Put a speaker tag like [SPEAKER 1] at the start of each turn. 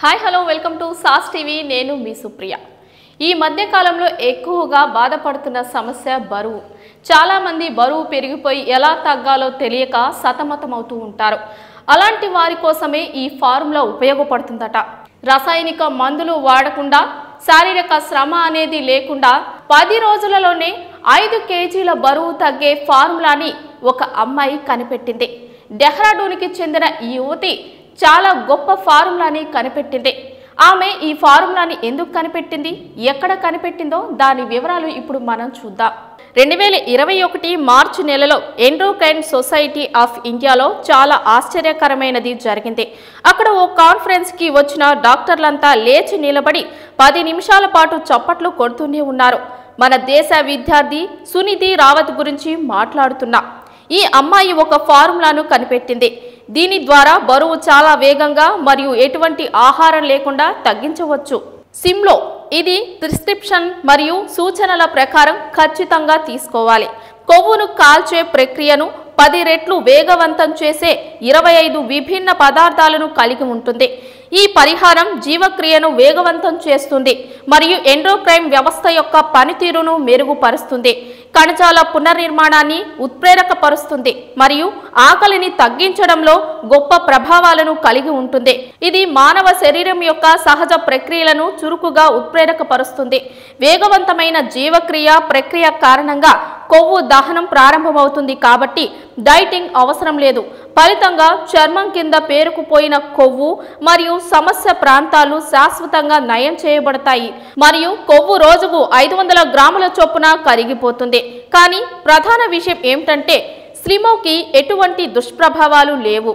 [SPEAKER 1] Hi hello welcome to sauce TV నేను మీ సుప్రియ। ఈ మధ్య కాలంలో ఎక్కువగా బాధపడుతున్న సమస్య బరువు। చాలా మంది బరువు పెరిగిపోయి ఎలా తగ్గాలో తెలియక సతమతమవుతూ ఉంటారు। అలాంటి వారి కోసమే ఈ ఫార్ములా ఉపయోగపడుతుందట। రసాయనిక మందులు వాడకుండా శారీరక శ్రమ అనేది లేకుండా 10 రోజులలోనే 5 కేజీల బరువు తగ్గే ఫార్ములాని ఒక అమ్మాయి కనిపెట్టింది। డెహ్రాడూన్‌కి చెందిన ఈ యువతి చాలా గొప్ప ఫార్ములాని కనిపెట్టింది। ఆమె ఈ ఫార్ములాని ఎందుకు కనిపెట్టింది, ఎక్కడ కనిపెట్టిందో దాని వివరాలు ఇప్పుడు మనం చూద్దాం। 2021 మార్చి నెలలో ఎండోక్రైన్ సొసైటీ ఆఫ్ ఇండియాలో చాలా ఆశ్చర్యకరమైనది జరిగింది। అక్కడ ఓ కాన్ఫరెన్స్ కి వచ్చిన డాక్టర్లంతా లేచి నిలబడి 10 నిమిషాల పాటు చప్పట్లు కొడుతూనే ఉన్నారు। మన దేశ విద్యార్థి సునిధి రావత్ గురించి మాట్లాడుతున్నా। ఈ అమ్మాయి ఒక ఫార్ములాను కనిపెట్టింది। దీని ద్వారా బరువు చాలా వేగంగా మరియు ఎటువంటి ఆహారం లేకుండా తగ్గించవచ్చు। సిమ్లో ఇది ప్రిస్క్రిప్షన్ మరియు సూచనల ప్రకారం ఖచ్చితంగా తీసుకోవాలి। కొవ్వును కాల్చే ప్రక్రియను 10 రెట్లు వేగవంతం చేసే 25 విభిన్న పదార్థాలను కలిగి ఉంటుంది। ఈ పరిహారం జీవక్రియను వేగవంతం చేస్తుంది మరియు ఎండోక్రైన్ వ్యవస్థ యొక్క పనితీరును మెరుగుపరుస్తుంది, కణజాల పునర్నిర్మాణాన్ని ఉత్ప్రేరకపరుస్తుంది మరియు ఆకలిని తగ్గించడంలో గొప్ప ప్రభావాలను కలిగి ఉంటుంది। ఇది మానవ శరీరం యొక్క సహజ ప్రక్రియలను చురుకుగా ఉత్ప్రేరకపరుస్తుంది। వేగవంతమైన జీవక్రియ ప్రక్రియ కారణంగా కొవ్వు దహనం ప్రారంభమవుతుంది కాబట్టి డైటింగ్ అవసరం లేదు। ఫలితంగా చర్మం కింద పేరుకుపోయిన కొవ్వు మరియు సమస్య ప్రాంతాలు శాశ్వతంగా నయం చేయబడతాయి మరియు కొవ్వు రోజుకు 500 గ్రాముల చొప్పున కరిగిపోతుంది। కానీ ప్రధాన విషయం ఏమిటంటే స్లిమోకి ఎటువంటి దుష్ప్రభావాలు లేవు।